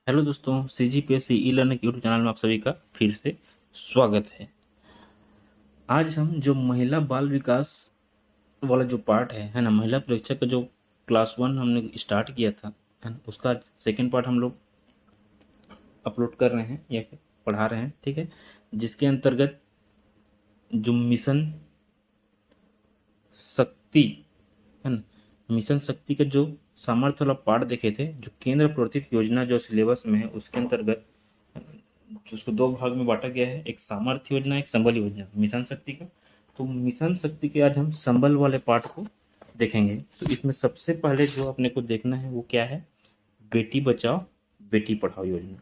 Hello दोस्तों, CGPSC e learning YouTube channel में आप सभी का फिर से स्वागत है। आज हम जो महिला बाल विकास वाला जो पार्ट है ना, महिला परीक्षा का जो क्लास 1 हमने स्टार्ट किया था, है ना, उसका सेकेंड पार्ट हम लोग अपलोड कर रहे हैं या फिर पढ़ा रहे हैं। ठीक है, जिसके अंतर्गत जो मिशन शक्ति है ना, मिशन शक्ति का जो सामर्थ्य वाला पार्ट देखे थे, जो केंद्र प्रवर्तित योजना जो सिलेबस में है उसके अंतर्गत उसको दो भाग में बांटा गया है, एक सामर्थ्य योजना, एक संबल योजना, मिशन शक्ति का। तो मिशन शक्ति के आज हम संबल वाले पार्ट को देखेंगे। तो इसमें सबसे पहले जो अपने को देखना है वो क्या है, बेटी बचाओ बेटी पढ़ाओ योजना।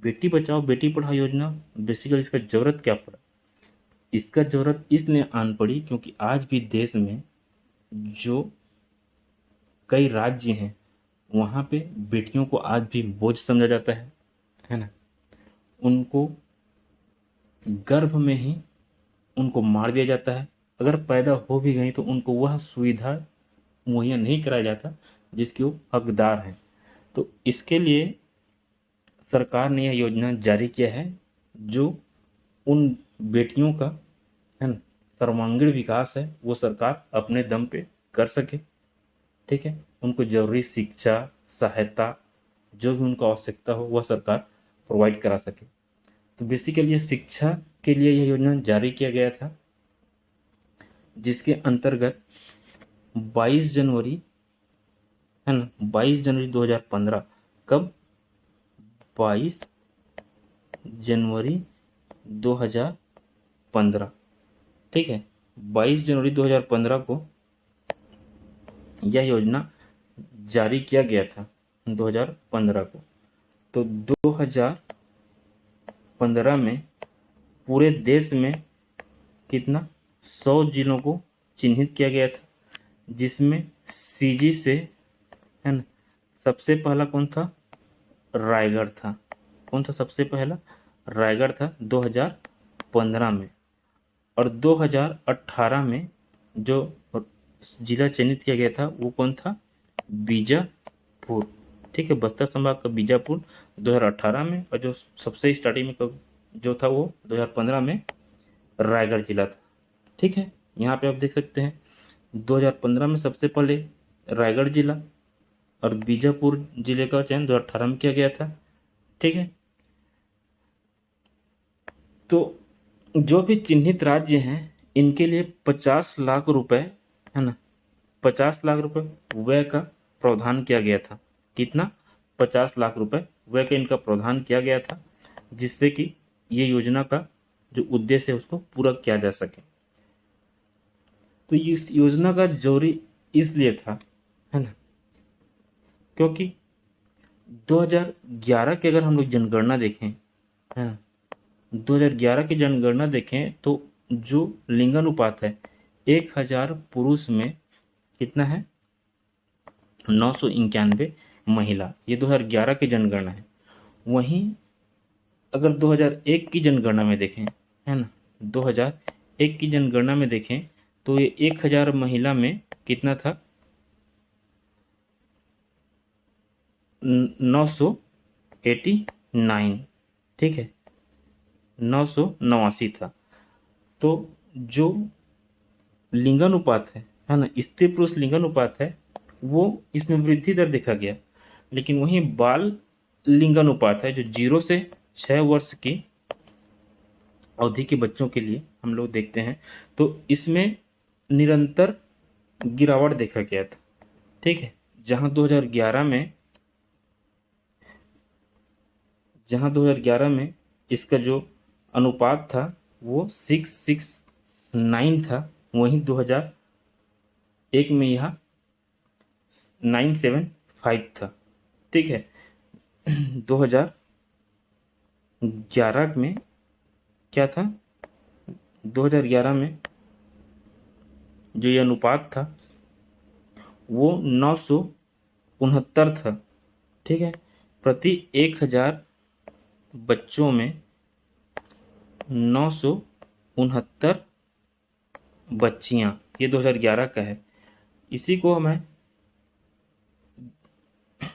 बेटी बचाओ बेटी पढ़ाओ योजना बेसिकली इसका जरूरत क्या पड़ा, इसका जरूरत इसलिए आन पड़ी क्योंकि आज भी देश में जो कई राज्य हैं वहाँ पे बेटियों को आज भी बोझ समझा जाता है ना। उनको गर्भ में ही उनको मार दिया जाता है, अगर पैदा हो भी गई तो उनको वह सुविधा मुहैया नहीं कराया जाता जिसके वो हकदार हैं। तो इसके लिए सरकार ने यह योजना जारी किया है, जो उन बेटियों का है ना सर्वांगीण विकास है वो सरकार अपने दम पे कर सके। ठीक है, उनको जरूरी शिक्षा, सहायता, जो भी उनको आवश्यकता हो वह सरकार प्रोवाइड करा सके। तो बेसिकली ये शिक्षा के लिए यह योजना जारी किया गया था, जिसके अंतर्गत 22 जनवरी है ना, 22 जनवरी 2015, कब, 22 जनवरी 2015, ठीक है, 22 जनवरी 2015 को यह योजना जारी किया गया था, 2015 को। तो 2015 में पूरे देश में कितना, 100 जिलों को चिन्हित किया गया था, जिसमें सीजी से है ना सबसे पहला कौन था, रायगढ़ था। कौन था सबसे पहला, रायगढ़ था 2015 में। और 2018 में जो जिला चयनित किया गया था वो कौन था, बीजापुर। ठीक है, बस्तर संभाग का बीजापुर 2018 में, और जो सबसे स्टार्टिंग में जो था वो 2015 में रायगढ़ जिला था। ठीक है, यहाँ पे आप देख सकते हैं 2015 में सबसे पहले रायगढ़ जिला और बीजापुर जिले का चयन 2018 में किया गया था। ठीक है, तो जो भी चिन्हित राज्य हैं इनके लिए 50 लाख रुपए है ना, 50 लाख रुपए व्यय का प्रावधान किया गया था। कितना, 50 लाख रुपए व्यय का इनका प्रावधान किया गया था, जिससे कि ये योजना का जो उद्देश्य है उसको पूरा किया जा सके। तो इस योजना का जरूरी इसलिए था, है ना, क्योंकि 2011 के अगर हम लोग जनगणना देखें, है ना, 2011 की जनगणना देखें तो जो लिंगानुपात है 1000 पुरुष में कितना है, 991 महिला। ये 2011 की जनगणना है। वहीं अगर 2001 की जनगणना में देखें, है ना, 2001 की जनगणना में देखें तो ये 1000 महिला में कितना था, 989। ठीक है, 989 था। तो जो लिंगानुपात है ना, स्त्री पुरुष लिंगानुपात है वो इसमें वृद्धि दर देखा गया। लेकिन वहीं बाल लिंगानुपात है जो 0 से 6 वर्ष की अवधि के बच्चों के लिए हम लोग देखते हैं, तो इसमें निरंतर गिरावट देखा गया था। ठीक है, जहां 2011 में इसका जो अनुपात था वो 669 था, वहीं 2001 में यह 975 था। ठीक है, 2011 में क्या था, 2011 में जो ये अनुपात था वो 969 था। ठीक है, प्रति 1000 बच्चों में 969 बच्चियां, ये 2011 का है। इसी को मैं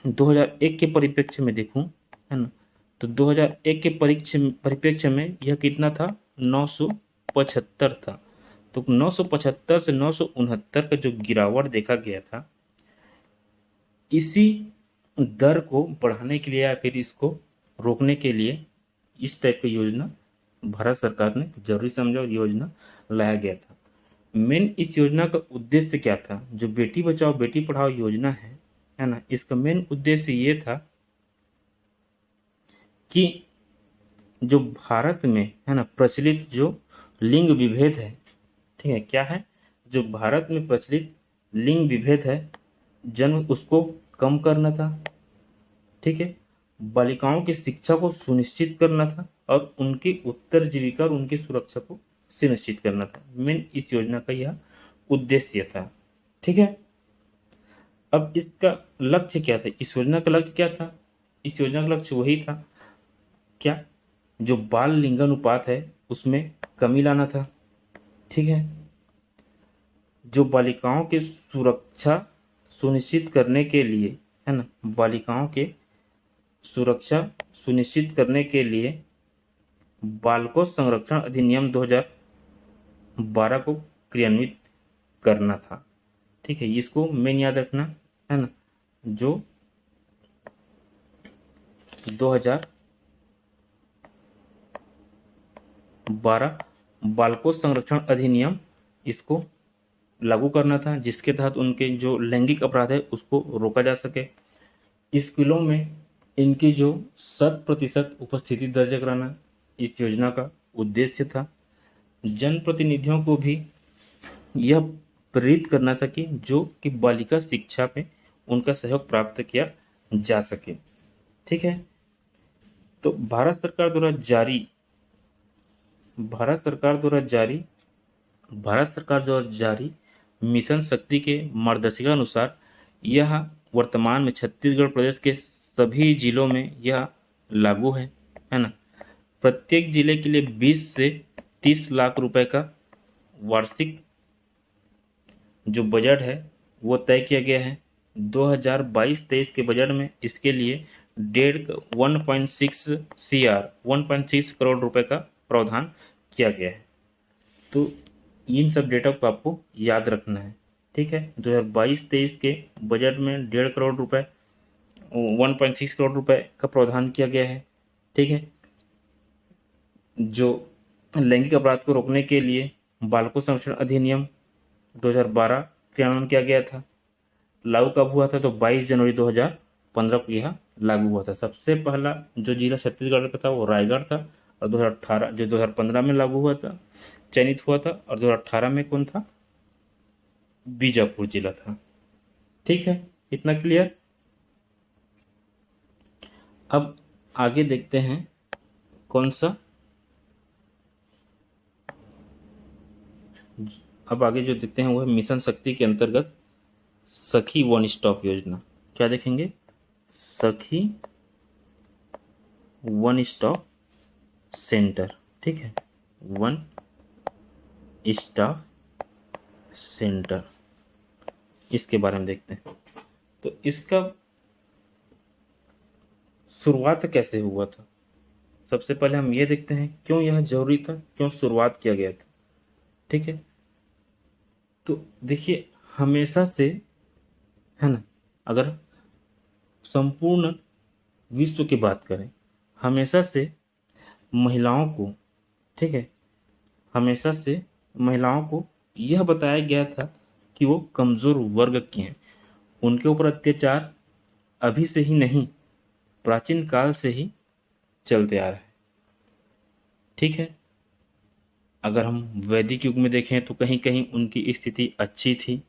2001 के परिप्रेक्ष्य में देखूं, है ना। तो 2001 के परिप्रेक्ष्य में यह कितना था, 975 था। तो 975 से 969 का जो गिरावट देखा गया था, इसी दर को बढ़ाने के लिए या फिर इसको रोकने के लिए इस टाइप की योजना भारत सरकार ने जरूरी समझा और योजना लाया गया था। मेन इस योजना का उद्देश्य क्या था, जो बेटी बचाओ बेटी पढ़ाओ योजना है ना, इसका मेन उद्देश्य ये था कि जो भारत में है ना प्रचलित जो लिंग विभेद है, ठीक है, क्या है, जो भारत में प्रचलित लिंग विभेद है, जन्म उसको कम करना था, ठीक है, बालिकाओं की शिक्षा को सुनिश्चित करना था और उनकी उत्तरजीविका और उनकी सुरक्षा को सुनिश्चित करना था। मेन इस योजना का यह उद्देश्य था, ठीक है। अब इसका लक्ष्य क्या था, इस योजना का लक्ष्य क्या था, इस योजना का लक्ष्य वही था, क्या, जो बाल लिंगानुपात है उसमें कमी लाना था, ठीक है, जो बालिकाओं की सुरक्षा सुनिश्चित करने के लिए, है ना, बालिकाओं के सुरक्षा सुनिश्चित करने के लिए बालकों संरक्षण अधिनियम 2012 को क्रियान्वित करना था, ठीक है। इसको मेन याद रखना, है ना, जो 2012 बालकों संरक्षण अधिनियम इसको लागू करना था, जिसके तहत उनके जो लैंगिक अपराध है उसको रोका जा सके। स्कूलों में इनकी जो 100% उपस्थिति दर्ज कराना इस योजना का उद्देश्य था। जनप्रतिनिधियों को भी यह प्रेरित करना था कि जो कि बालिका शिक्षा में उनका सहयोग प्राप्त किया जा सके, ठीक है। तो भारत सरकार द्वारा जारी मिशन शक्ति के मार्गदर्शिका अनुसार यह वर्तमान में छत्तीसगढ़ प्रदेश के सभी जिलों में यह लागू है ना। प्रत्येक जिले के लिए 20 से 30 लाख रुपए का वार्षिक जो बजट है वो तय किया गया है। 2022-23 के बजट में इसके लिए 1.6 करोड़ रुपए का प्रावधान किया गया है। तो इन सब डेटा को आपको याद रखना है, ठीक है। 2022-23 के बजट में 1.6 करोड़ रुपए का प्रावधान किया गया है, ठीक है। जो लैंगिक अपराध को रोकने के लिए बालकों संरक्षण अधिनियम 2012 क्रियान्वयन किया गया था। लागू कब हुआ था, तो 22 जनवरी 2015 को यह लागू हुआ था। सबसे पहला जो जिला छत्तीसगढ़ का था वो रायगढ़ था, और 2018 जो 2015 में लागू हुआ था, चयनित हुआ था, और 2018 में कौन था, बीजापुर जिला था, ठीक है। इतना क्लियर। अब आगे देखते हैं कौन सा, अब आगे जो देखते हैं वो है मिशन शक्ति के अंतर्गत सखी वन स्टॉप योजना। क्या देखेंगे, सखी वन स्टॉप सेंटर, ठीक है, वन स्टॉप सेंटर, इसके बारे में देखते हैं। तो इसका शुरुआत कैसे हुआ था, सबसे पहले हम ये देखते हैं क्यों यह जरूरी था, क्यों शुरुआत किया गया था, ठीक है। तो देखिए, हमेशा से, है ना, अगर संपूर्ण विश्व की बात करें, हमेशा से महिलाओं को, ठीक है, हमेशा से महिलाओं को यह बताया गया था कि वो कमजोर वर्ग की हैं, उनके ऊपर अत्याचार अभी से ही नहीं, प्राचीन काल से ही चलते आ रहा है, ठीक है। अगर हम वैदिक युग में देखें तो कहीं कहीं उनकी स्थिति अच्छी थी,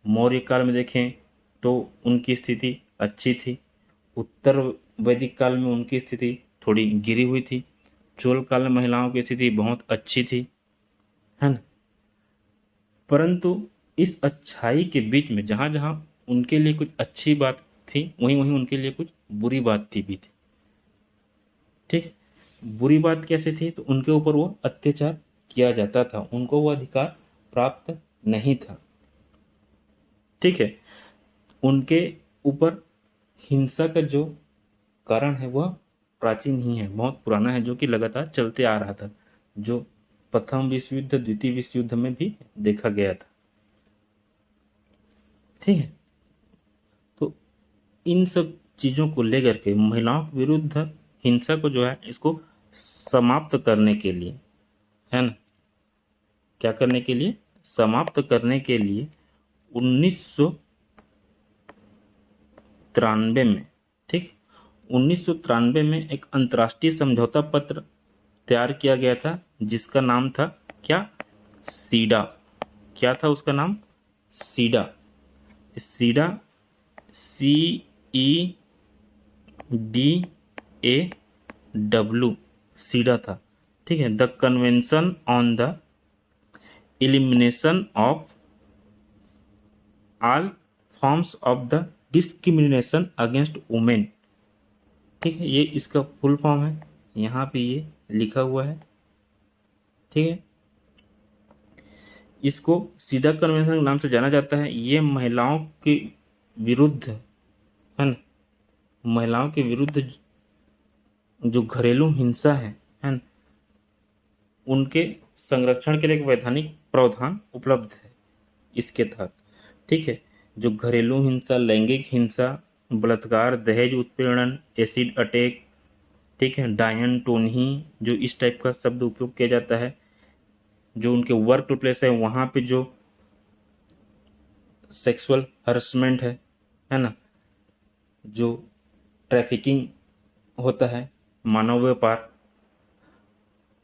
मौर्य काल में देखें तो उनकी स्थिति अच्छी थी, उत्तर वैदिक काल में उनकी स्थिति थोड़ी गिरी हुई थी, चोल काल में महिलाओं की स्थिति बहुत अच्छी थी, है ना। परंतु इस अच्छाई के बीच में जहाँ जहाँ उनके लिए कुछ अच्छी बात थी, वहीं वहीं उनके लिए कुछ बुरी बात थी भी थी, ठीक है। बुरी बात कैसे थी, तो उनके ऊपर वो अत्याचार किया जाता था, उनको वो अधिकार प्राप्त नहीं था, ठीक है। उनके ऊपर हिंसा का जो कारण है वह प्राचीन ही है, बहुत पुराना है, जो कि लगातार चलते आ रहा था, जो प्रथम विश्व युद्ध, द्वितीय विश्व युद्ध में भी देखा गया था। ठीक है, तो इन सब चीज़ों को लेकर के महिलाओं के विरुद्ध हिंसा को जो है इसको समाप्त करने के लिए, है ना, क्या करने के लिए, समाप्त करने के लिए 1993 में, ठीक, 1993 में एक अंतर्राष्ट्रीय समझौता पत्र तैयार किया गया था, जिसका नाम था क्या, सीडा। क्या था उसका नाम, सीडा। सीडा, CEDAW, सीडा था। ठीक है, the convention on the elimination of all forms of the discrimination against women. ठीक है, ये इसका फुल फॉर्म है, यहाँ पे ये लिखा हुआ है। ठीक है, इसको सीडा कन्वेंशन के नाम से जाना जाता है। ये महिलाओं के विरुद्ध, है ना, महिलाओं के विरुद्ध जो घरेलू हिंसा है ना, उनके संरक्षण के लिए एक वैधानिक प्रावधान उपलब्ध है इसके तहत। ठीक है, जो घरेलू हिंसा, लैंगिक हिंसा, बलात्कार, दहेज उत्पीड़न, एसिड अटैक, ठीक है, डायन टोनही, जो इस टाइप का शब्द उपयोग किया जाता है, जो उनके वर्क प्लेस है वहाँ पे जो सेक्सुअल हरसमेंट है ना, जो ट्रैफिकिंग होता है, मानव व्यापार,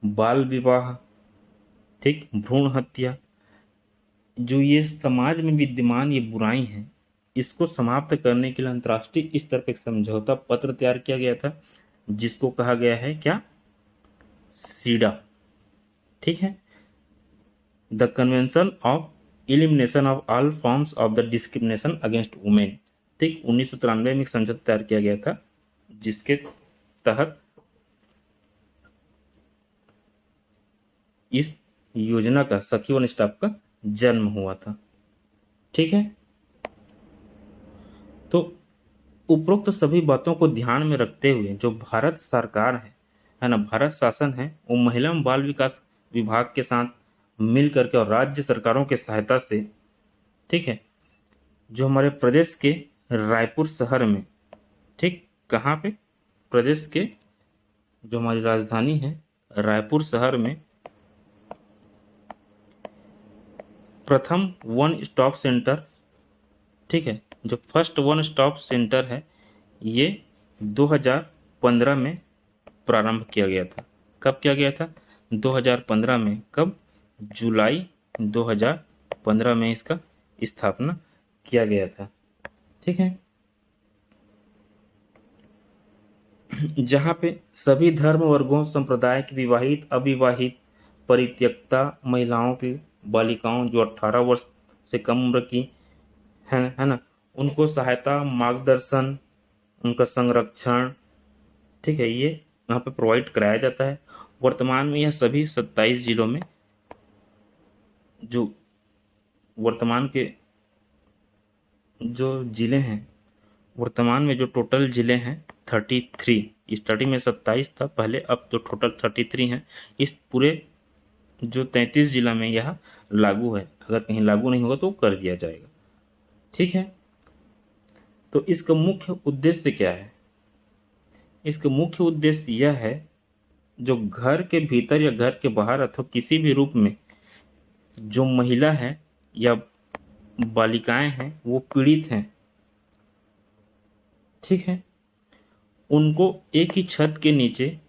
बाल विवाह, ठीक, भ्रूण हत्या, जो ये समाज में विद्यमान ये बुराई हैं, इसको समाप्त करने के लिए अंतर्राष्ट्रीय स्तर पर एक समझौता पत्र तैयार किया गया था, जिसको कहा गया है क्या, सीडा। ठीक है, the convention of elimination of all forms of the discrimination against women. ठीक, 1993 में एक समझौता तैयार किया गया था, जिसके तहत इस योजना का, सखी वन स्टॉप का जन्म हुआ था। ठीक है, तो उपरोक्त सभी बातों को ध्यान में रखते हुए जो भारत सरकार है ना, भारत शासन है, वो महिला एवं बाल विकास विभाग के साथ मिल करके और राज्य सरकारों के सहायता से, ठीक है, जो हमारे प्रदेश के रायपुर शहर में, ठीक, कहाँ पे, प्रदेश के जो हमारी राजधानी है रायपुर शहर में प्रथम वन स्टॉप सेंटर, ठीक है, जो फर्स्ट वन स्टॉप सेंटर है, ये 2015 में प्रारंभ किया गया था। कब किया गया था, 2015 में। कब, जुलाई 2015 में इसका स्थापना किया गया था। ठीक है, जहाँ पे सभी धर्म वर्गों संप्रदाय के विवाहित, अविवाहित, परित्यक्ता महिलाओं की, बालिकाओं जो 18 वर्ष से कम उम्र की है ना, उनको सहायता, मार्गदर्शन, उनका संरक्षण, ठीक है, ये यहाँ पे प्रोवाइड कराया जाता है। वर्तमान में यह सभी 27 जिलों में, जो वर्तमान के जो जिले हैं, वर्तमान में जो टोटल जिले हैं 33, स्टार्टिंग में 27 था पहले, अब तो टोटल 33 हैं। इस पूरे जो 33 जिला में यह लागू है, अगर कहीं लागू नहीं होगा तो कर दिया जाएगा। ठीक है, तो इसका मुख्य उद्देश्य क्या है, इसका मुख्य उद्देश्य यह है, जो घर के भीतर या घर के बाहर अथवा किसी भी रूप में जो महिला है या बालिकाएं हैं वो पीड़ित हैं, ठीक है, उनको एक ही छत के नीचे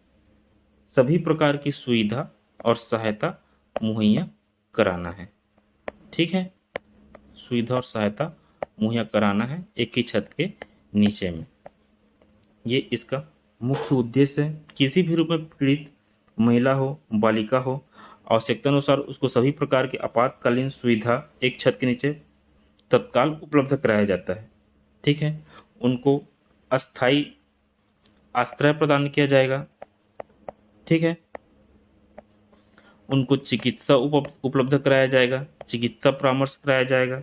सभी प्रकार की सुविधा और सहायता मुहैया कराना है। ठीक है, सुविधा और सहायता मुहैया कराना है एक ही छत के नीचे में, ये इसका मुख्य उद्देश्य है। किसी भी रूप में पीड़ित महिला हो, बालिका हो, आवश्यकता अनुसार उसको सभी प्रकार की आपातकालीन सुविधा एक छत के नीचे तत्काल उपलब्ध कराया जाता है। ठीक है, उनको अस्थाई आश्रय प्रदान किया जाएगा। ठीक है, उनको चिकित्सा उपलब्ध कराया जाएगा, चिकित्सा परामर्श कराया जाएगा।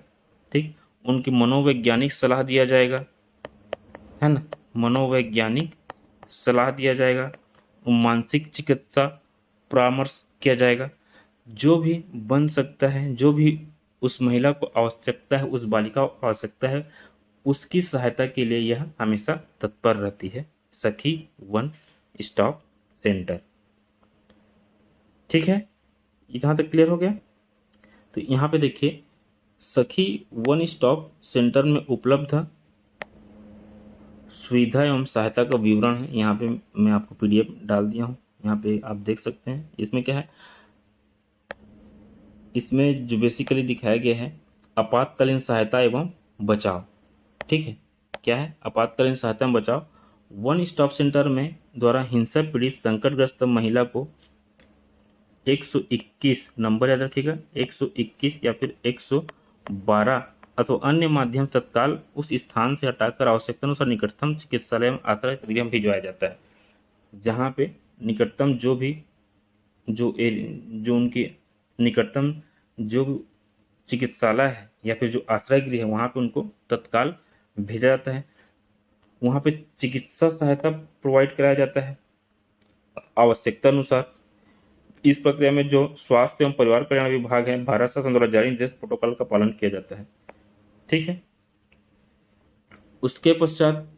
ठीक, उनकी मनोवैज्ञानिक सलाह दिया जाएगा, है ना, मनोवैज्ञानिक सलाह दिया जाएगा, मानसिक चिकित्सा परामर्श किया जाएगा। जो भी बन सकता है, जो भी उस महिला को आवश्यकता है, उस बालिका को आवश्यकता है, उसकी सहायता के लिए यह हमेशा तत्पर रहती है सखी वन स्टॉप सेंटर। ठीक है, यहाँ तक क्लियर हो गया। तो यहाँ पे देखिए, सखी वन स्टॉप सेंटर में उपलब्ध सुविधा एवं सहायता का विवरण है। यहाँ पे मैं आपको पीडीएफ डाल दिया हूँ, यहाँ पे आप देख सकते हैं। इसमें क्या है, इसमें जो बेसिकली दिखाया गया है, आपातकालीन सहायता एवं बचाव। ठीक है, क्या है आपातकालीन सहायता एवं बचाव। वन स्टॉप सेंटर में द्वारा हिंसा पीड़ित संकटग्रस्त महिला को 121 नंबर याद रखिएगा, 121 या फिर 112 अथवा अन्य माध्यम तत्काल उस स्थान से हटाकर आवश्यकता अनुसार निकटतम चिकित्सालय में आश्रय गृह में भिजवाया जाता है। जहाँ पे निकटतम जो उनकी निकटतम जो चिकित्सालय है या फिर जो आश्रय गृह है, वहाँ पे उनको तत्काल भेजा जाता है। वहाँ पे चिकित्सा सहायता प्रोवाइड कराया जाता है आवश्यकता अनुसार। इस प्रक्रिया में जो स्वास्थ्य एवं परिवार कल्याण विभाग है, भारत शासन द्वारा जारी निर्देश प्रोटोकॉल का पालन किया जाता है। ठीक है, उसके पश्चात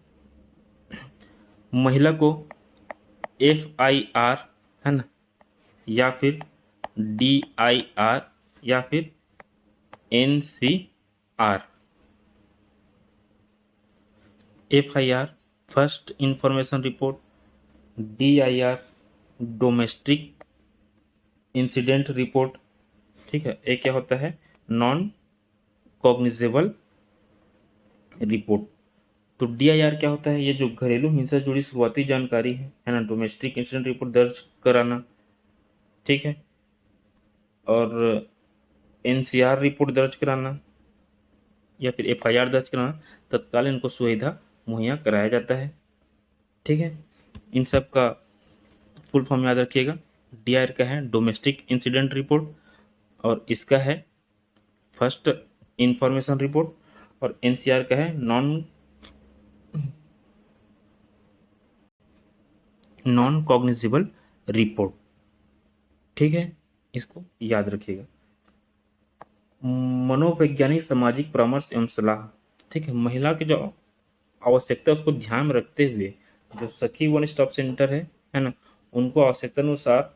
महिला को FIR है ना, या फिर DIR या फिर NCR। FIR first information report, DIR domestic incident report. ठीक है, एक क्या होता है, नॉन कॉग्निजेबल रिपोर्ट। तो DIR क्या होता है, ये जो घरेलू हिंसा से जुड़ी शुरुआती जानकारी है ना, डोमेस्टिक इंसिडेंट रिपोर्ट दर्ज कराना। ठीक है, और NCR रिपोर्ट दर्ज कराना या फिर FIR दर्ज कराना, तत्काल इनको सुविधा मुहैया कराया जाता है। ठीक है, इन सब का फुल फॉर्म याद रखिएगा। DIR का है डोमेस्टिक इंसिडेंट रिपोर्ट, और इसका है फर्स्ट इंफॉर्मेशन रिपोर्ट, और NCR का है नॉन कॉग्निजिबल रिपोर्ट। ठीक है, इसको याद रखिएगा। मनोवैज्ञानिक सामाजिक परामर्श एवं सलाह। ठीक है, महिला की जो आवश्यकता है उसको ध्यान में रखते हुए जो सखी वन स्टॉप सेंटर है ना, उनको आवश्यकता अनुसार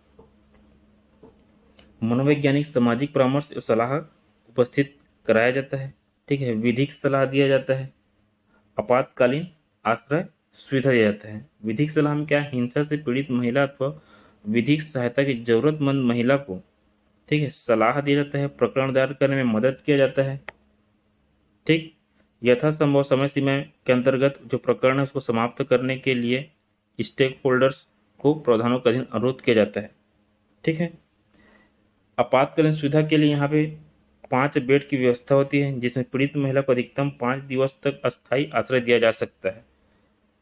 मनोवैज्ञानिक सामाजिक परामर्श और सलाह उपस्थित कराया जाता है। ठीक है, विधिक सलाह दिया जाता है, आपातकालीन आश्रय सुविधा दिया जाता है। विधिक सलाह में क्या, हिंसा से पीड़ित महिला अथवा विधिक सहायता की जरूरतमंद महिला को, ठीक है, सलाह दिया जाता है, प्रकरण दायर करने में मदद किया जाता है। ठीक, यथासंभव समय सीमा के अंतर्गत जो प्रकरण है उसको समाप्त करने के लिए स्टेक होल्डर्स को प्रावधानों के अधीन अनुरोध किया जाता है। ठीक है, आपातकालीन सुविधा के लिए यहाँ पे 5 बेड की व्यवस्था होती है, जिसमें पीड़ित महिला को अधिकतम 5 दिवस तक अस्थायी आश्रय दिया जा सकता है।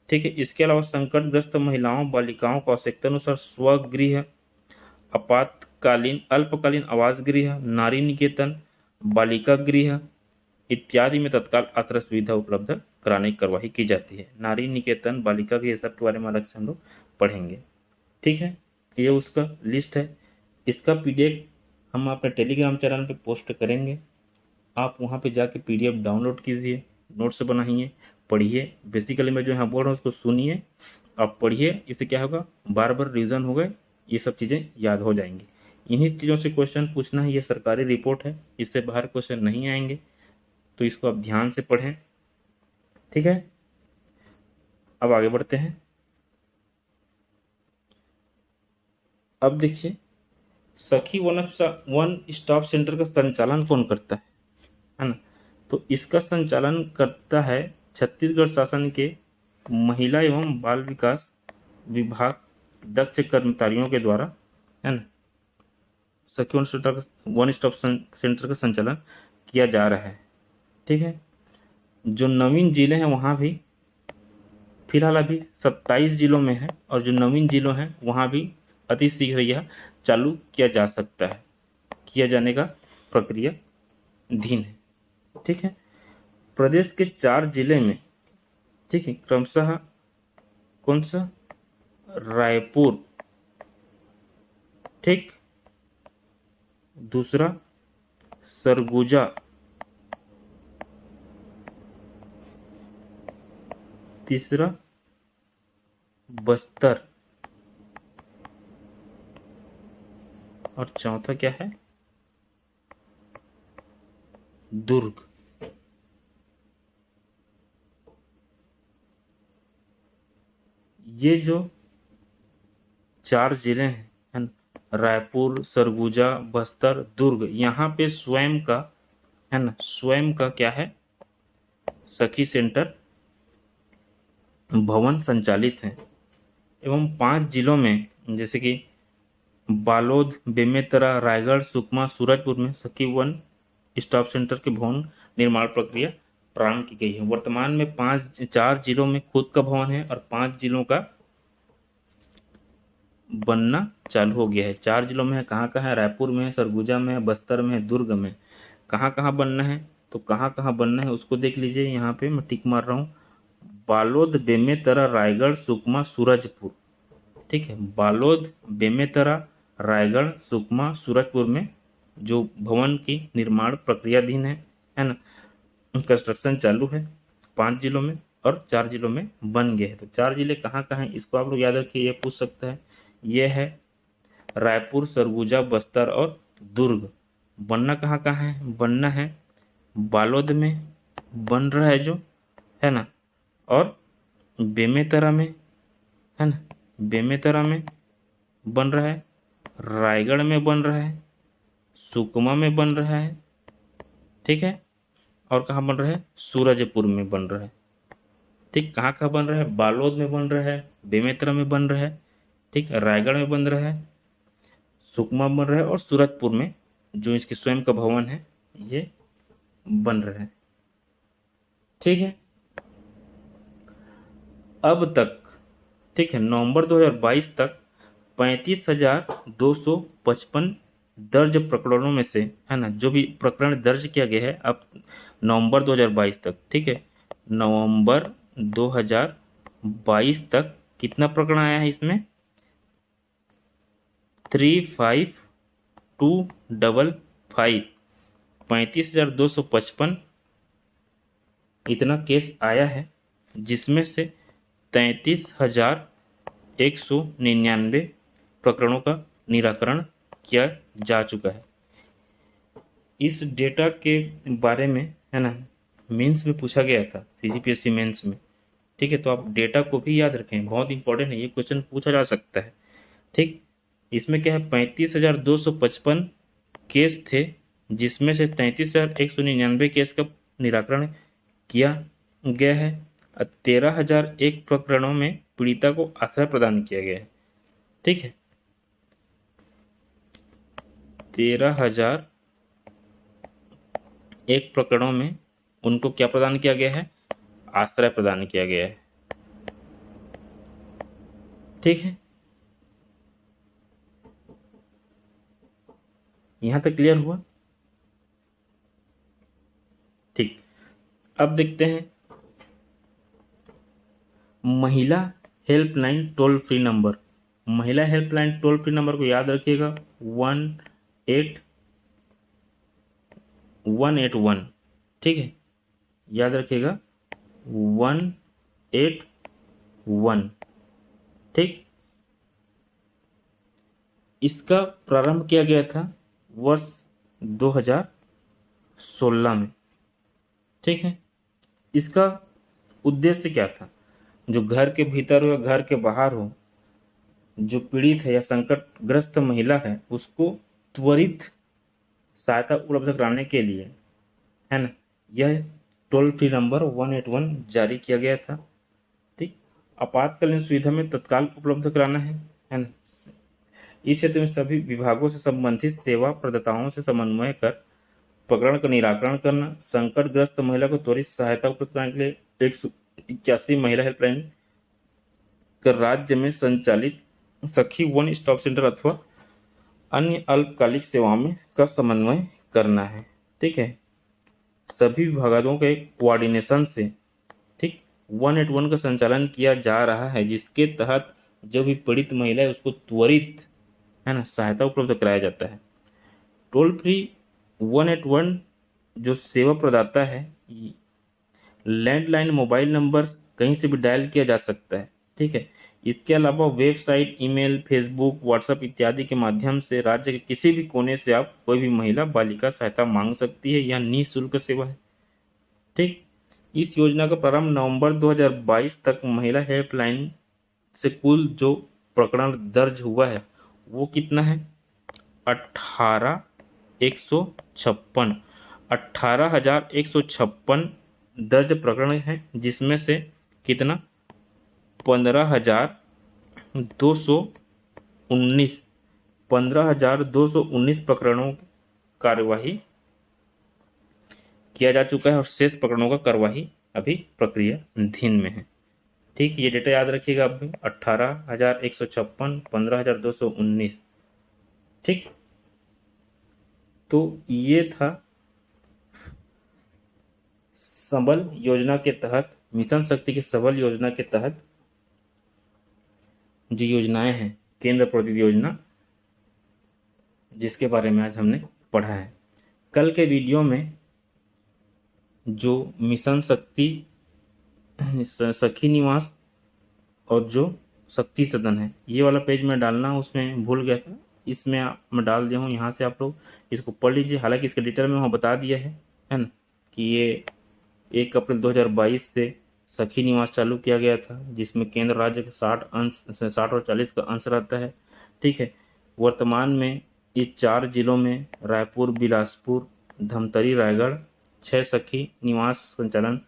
ठीक है, इसके अलावा संकटग्रस्त महिलाओं बालिकाओं को आवश्यकता अनुसार स्वगृह, आपातकालीन अल्पकालीन आवास गृह, नारी निकेतन, बालिका गृह इत्यादि में तत्काल आश्रय सुविधा उपलब्ध कराने की कार्यवाही की जाती है। नारी निकेतन, बालिका गृह, सब के बारे में अलग से हम लोग पढ़ेंगे। ठीक है, ये उसका लिस्ट है। इसका PDF हम अपने टेलीग्राम चैनल पे पोस्ट करेंगे, आप वहाँ पे जाके PDF डाउनलोड कीजिए, नोट्स बनाइए, पढ़िए। बेसिकली मैं जो यहाँ बोल रहा हूँ उसको सुनिए, आप पढ़िए, इससे क्या होगा, बार बार रिविजन होगा, ये सब चीज़ें याद हो जाएंगी। इन्हीं चीज़ों से क्वेश्चन पूछना है, ये सरकारी रिपोर्ट है, इससे बाहर क्वेश्चन नहीं आएंगे, तो इसको आप ध्यान से पढ़ें। ठीक है, अब आगे बढ़ते हैं। अब देखिए, सखी वन स्टॉप सेंटर का संचालन कौन करता है ना, तो इसका संचालन करता है छत्तीसगढ़ शासन के महिला एवं बाल विकास विभाग दक्ष कर्मचारियों के द्वारा, है ना, सखी वन स्टॉप सेंटर का संचालन किया जा रहा है। ठीक है, जो नवीन जिले हैं वहाँ भी फिलहाल अभी 27 जिलों में है, और जो नवीन जिलों हैं वहाँ भी अति शीघ्र यह चालू किया जा सकता है, किया जाने का प्रक्रिया धीन है। ठीक है, प्रदेश के 4 जिले में, ठीक है, क्रमशः कौन सा रायपुर, ठीक, दूसरा सरगुजा, तीसरा बस्तर, और चौथा क्या है, दुर्ग। ये जो 4 जिले हैं, है ना, रायपुर, सरगुजा, बस्तर, दुर्ग, यहाँ पे स्वयं का, है ना, स्वयं का क्या है, सखी सेंटर भवन संचालित हैं। एवं 5 जिलों में जैसे कि बालोद, बेमेतरा, रायगढ़, सुकमा, सूरजपुर में सखी वन स्टॉप सेंटर के भवन निर्माण प्रक्रिया प्रारंभ की गई है। वर्तमान में 4 जिलों में खुद का भवन है और 5 जिलों का बनना चालू हो गया है। 4 जिलों में है, कहाँ कहाँ है, रायपुर में है, सरगुजा में है, बस्तर में है, दुर्ग में। कहाँ कहाँ बनना है, तो कहाँ कहाँ बनना है उसको देख लीजिए। यहाँ पे मैं टिक मार रहा हूँ, बालोद, बेमेतरा, रायगढ़, सुकमा, सूरजपुर, ठीक है। बालोद, बेमेतरा, रायगढ़, सुकमा, सूरजपुर में जो भवन की निर्माण प्रक्रियाधीन है ना, कंस्ट्रक्शन चालू है 5 जिलों में, और 4 जिलों में बन गए हैं। तो 4 जिले कहाँ कहाँ हैं इसको आप लोग याद रखिए, ये पूछ सकता है। ये है रायपुर, सरगुजा, बस्तर और दुर्ग। बनना कहाँ कहाँ है, बनना है बालोद में बन रहा है जो, है ना, और बेमेतरा में, है ना, बेमेतरा में बन रहा है, रायगढ़ में बन रहा है, सुकमा में बन रहा है, ठीक है, और कहाँ बन रहा है, सूरजपुर में बन रहा है, ठीक। कहाँ कहाँ बन रहा है, बालोद में बन रहा है, बेमेतरा में बन रहा है, ठीक, रायगढ़ में बन रहा है, सुकमा बन रहा है, और सूरजपुर में जो इसके स्वयं का भवन है ये बन रहा है, ठीक है। अब तक, ठीक है, नवंबर 2022 तक 35,255 दर्ज प्रकरणों में से, है ना, जो भी प्रकरण दर्ज किया गया है अब नवंबर 2022 तक, ठीक है, नवंबर 2022 तक कितना प्रकरण आया है इसमें, 35,255, 35,255 इतना केस आया है, जिसमें से 33,199 प्रकरणों का निराकरण किया जा चुका है। इस डेटा के बारे में, है ना, मेंस में पूछा गया था, सीजीपीएससी मेंस में, ठीक है। तो आप डेटा को भी याद रखें, बहुत इंपॉर्टेंट है, ये क्वेश्चन पूछा जा सकता है, ठीक। इसमें क्या है, 35,255 केस थे, जिसमें से 33,199 केस का निराकरण किया गया है, और 13,001 प्रकरणों में पीड़िता को आश्रय प्रदान किया गया है, ठीक है। 13,001 प्रकरणों में उनको क्या प्रदान किया गया है, आश्रय प्रदान किया गया है, ठीक है। यहां तक क्लियर हुआ, ठीक। अब देखते हैं महिला हेल्पलाइन टोल फ्री नंबर। महिला हेल्पलाइन टोल फ्री नंबर को याद रखिएगा, 181, ठीक है, याद रखिएगा 181, ठीक। इसका प्रारंभ किया गया था वर्ष 2016 में, ठीक है। इसका उद्देश्य क्या था, जो घर के भीतर हो या घर के बाहर हो, जो पीड़ित है या संकटग्रस्त महिला है, उसको त्वरित सहायता उपलब्ध कराने के लिए, है ना, यह टोल फ्री नंबर 181 जारी किया गया था, ठीक। आपातकालीन सुविधा में तत्काल उपलब्ध कराना है ना। इस क्षेत्र में सभी विभागों से संबंधित सेवा प्रदाताओं से समन्वय कर प्रकरण का निराकरण करना, संकटग्रस्त महिला को त्वरित सहायता उपलब्ध कराने के लिए 181 महिला हेल्पलाइन कर राज्य में संचालित सखी वन स्टॉप सेंटर अथवा अन्य अल्पकालिक सेवाओं में का समन्वय करना है, ठीक है। सभी विभागों के कोऑर्डिनेशन से, ठीक, 181 का संचालन किया जा रहा है, जिसके तहत जो भी पीड़ित महिला है उसको त्वरित, है ना, सहायता उपलब्ध कराया जाता है। टोल फ्री 181 जो सेवा प्रदाता है, लैंडलाइन मोबाइल नंबर कहीं से भी डायल किया जा सकता है। ठीक है। इसके अलावा वेबसाइट, ईमेल, फेसबुक, व्हाट्सएप इत्यादि के माध्यम से राज्य के किसी भी कोने से आप कोई भी महिला बालिका सहायता मांग सकती है। यह निःशुल्क सेवा है। ठीक। इस योजना का प्रारंभ नवंबर 2022 तक महिला हेल्पलाइन से कुल जो प्रकरण दर्ज हुआ है वो कितना है? 18,156 18,156 दर्ज प्रकरण है, जिसमें से कितना? 15,219 15,219 प्रकरणों की कार्यवाही किया जा चुका है और शेष प्रकरणों का कार्यवाही अभी प्रक्रियाधीन में है। ठीक, ये डेटा याद रखिएगा आप भी। 18,156, 15,219। ठीक, तो ये था सबल योजना के तहत, मिशन शक्ति की सबल योजना के तहत जो योजनाएं हैं, केंद्र प्रोदित योजना, जिसके बारे में आज हमने पढ़ा है। कल के वीडियो में जो मिशन शक्ति सखी निवास और जो शक्ति सदन है, ये वाला पेज में डालना उसमें भूल गया था, इसमें मैं डाल दिया हूँ। यहाँ से आप लोग इसको पढ़ लीजिए। हालांकि इसका डिटेल में वहाँ बता दिया है ना, कि ये 1 अप्रैल 2022 से सखी निवास चालू किया गया था, जिसमें केंद्र राज्य के 60 और 40 का अंश रहता है। ठीक है। वर्तमान में ये 4 जिलों में रायपुर, बिलासपुर, धमतरी, रायगढ़ 6 सखी निवास संचालन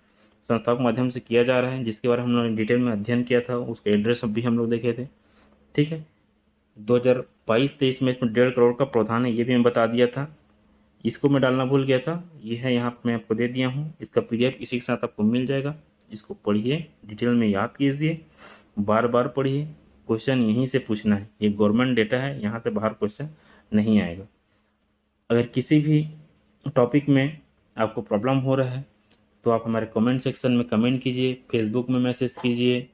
संस्थाओं के माध्यम से किया जा रहा है, जिसके बारे में हम लोगों ने डिटेल में अध्ययन किया था। उसके एड्रेस भी हम लोग देखे थे। ठीक है। 2022-23 में इसमें 1.5 करोड़ का प्रावधान है, ये भी मैं बता दिया था। इसको मैं डालना भूल गया था, ये है यहाँ पे मैं आपको दे दिया हूँ। इसका PDF इसी के साथ आपको मिल जाएगा। इसको पढ़िए, डिटेल में याद कीजिए, बार बार पढ़िए। क्वेश्चन यहीं से पूछना है, ये गवर्नमेंट डेटा है, यहाँ से बाहर क्वेश्चन नहीं आएगा। अगर किसी भी टॉपिक में आपको प्रॉब्लम हो रहा है तो आप हमारे कमेंट सेक्शन में कमेंट कीजिए, फेसबुक में मैसेज कीजिए,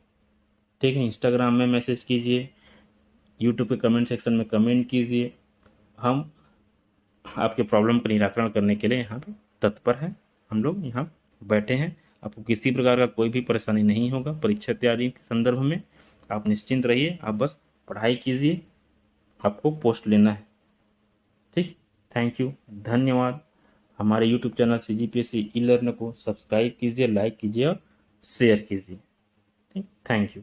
ठीक है, इंस्टाग्राम में मैसेज कीजिए, यूट्यूब के कमेंट सेक्शन में कमेंट कीजिए। हम आपके प्रॉब्लम का निराकरण करने के लिए यहाँ पे तत्पर हैं। हम लोग यहाँ बैठे हैं। आपको किसी प्रकार का कोई भी परेशानी नहीं होगा परीक्षा तैयारी के संदर्भ में। आप निश्चिंत रहिए, आप बस पढ़ाई कीजिए, आपको पोस्ट लेना है। ठीक, थैंक यू, धन्यवाद। हमारे यूट्यूब चैनल CGPSC ई लर्न को सब्सक्राइब कीजिए, लाइक कीजिए और शेयर कीजिए। ठीक, थैंक यू।